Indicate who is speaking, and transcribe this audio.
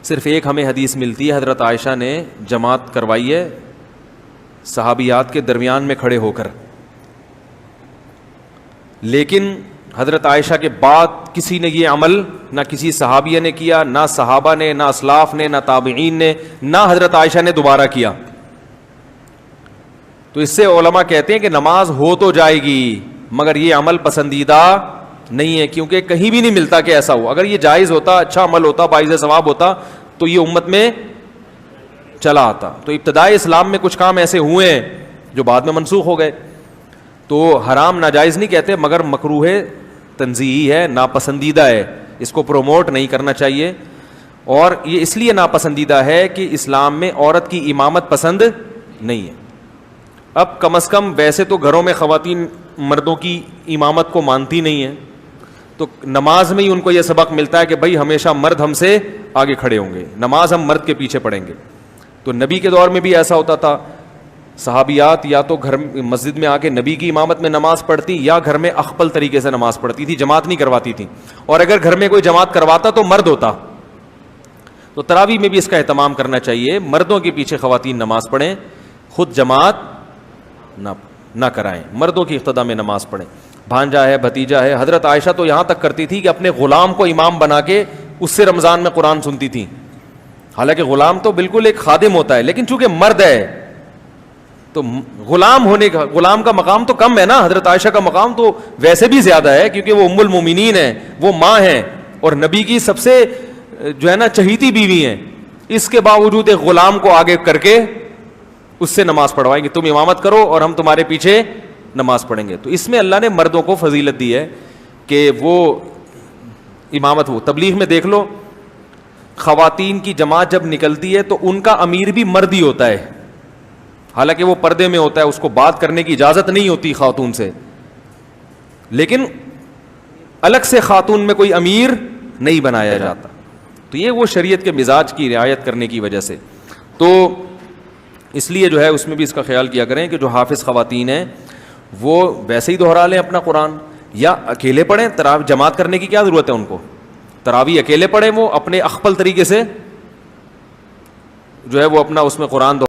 Speaker 1: صرف ایک ہمیں حدیث ملتی ہے, حضرت عائشہ نے جماعت کروائی ہے صحابیات کے درمیان میں کھڑے ہو کر, لیکن حضرت عائشہ کے بعد کسی نے یہ عمل نہ کسی صحابیہ نے کیا, نہ صحابہ نے, نہ اسلاف نے, نہ تابعین نے, نہ حضرت عائشہ نے دوبارہ کیا. تو اس سے علماء کہتے ہیں کہ نماز ہو تو جائے گی مگر یہ عمل پسندیدہ نہیں ہے, کیونکہ کہیں بھی نہیں ملتا کہ ایسا ہو. اگر یہ جائز ہوتا, اچھا عمل ہوتا, باعث ثواب ہوتا تو یہ امت میں چلا آتا. تو ابتدائی اسلام میں کچھ کام ایسے ہوئے ہیں جو بعد میں منسوخ ہو گئے. تو حرام ناجائز نہیں کہتے مگر مکروہ تنزیہی ہے, ناپسندیدہ ہے, اس کو پروموٹ نہیں کرنا چاہیے. اور یہ اس لیے ناپسندیدہ ہے کہ اسلام میں عورت کی امامت پسند نہیں ہے. اب کم از کم ویسے تو گھروں میں خواتین مردوں کی امامت کو مانتی نہیں ہیں, تو نماز میں ہی ان کو یہ سبق ملتا ہے کہ بھائی ہمیشہ مرد ہم سے آگے کھڑے ہوں گے, نماز ہم مرد کے پیچھے پڑھیں گے. تو نبی کے دور میں بھی ایسا ہوتا تھا, صحابیات یا تو گھر مسجد میں آ کے نبی کی امامت میں نماز پڑھتی یا گھر میں اخپل طریقے سے نماز پڑھتی تھی, جماعت نہیں کرواتی تھی. اور اگر گھر میں کوئی جماعت کرواتا تو مرد ہوتا. تو تراویح میں بھی اس کا اہتمام کرنا چاہیے, مردوں کے پیچھے خواتین نماز پڑھیں, خود جماعت نہ کرائیں, مردوں کی اقتداء میں نماز پڑھیں. بھانجا ہے, بھتیجا ہے, حضرت عائشہ تو یہاں تک کرتی تھی کہ اپنے غلام کو امام بنا کے اس سے رمضان میں قرآن سنتی تھی. حالانکہ غلام تو بالکل ایک خادم ہوتا ہے, لیکن چونکہ مرد ہے تو غلام کا مقام تو کم ہے نا, حضرت عائشہ کا مقام تو ویسے بھی زیادہ ہے کیونکہ وہ ام المومنین ہیں, وہ ماں ہیں اور نبی کی سب سے جو ہے نا چہیتی بیوی ہیں. اس کے باوجود ایک غلام کو آگے کر کے اس سے نماز پڑھوائیں گے, تم امامت کرو اور ہم تمہارے پیچھے نماز پڑھیں گے. تو اس میں اللہ نے مردوں کو فضیلت دی ہے کہ وہ امامت ہو. تبلیغ میں دیکھ لو, خواتین کی جماعت جب نکلتی ہے تو ان کا امیر بھی مرد ہی ہوتا ہے, حالانکہ وہ پردے میں ہوتا ہے, اس کو بات کرنے کی اجازت نہیں ہوتی خاتون سے, لیکن الگ سے خاتون میں کوئی امیر نہیں بنایا جاتا. تو یہ وہ شریعت کے مزاج کی رعایت کرنے کی وجہ سے. تو اس لیے جو ہے اس میں بھی اس کا خیال کیا کریں کہ جو حافظ خواتین ہیں وہ ویسے ہی دہرا لیں اپنا قرآن, یا اکیلے پڑھیں. تراویح جماعت کرنے کی کیا ضرورت ہے ان کو, تراویح اکیلے پڑھیں, وہ اپنے اخپل طریقے سے جو ہے وہ اپنا اس میں قرآن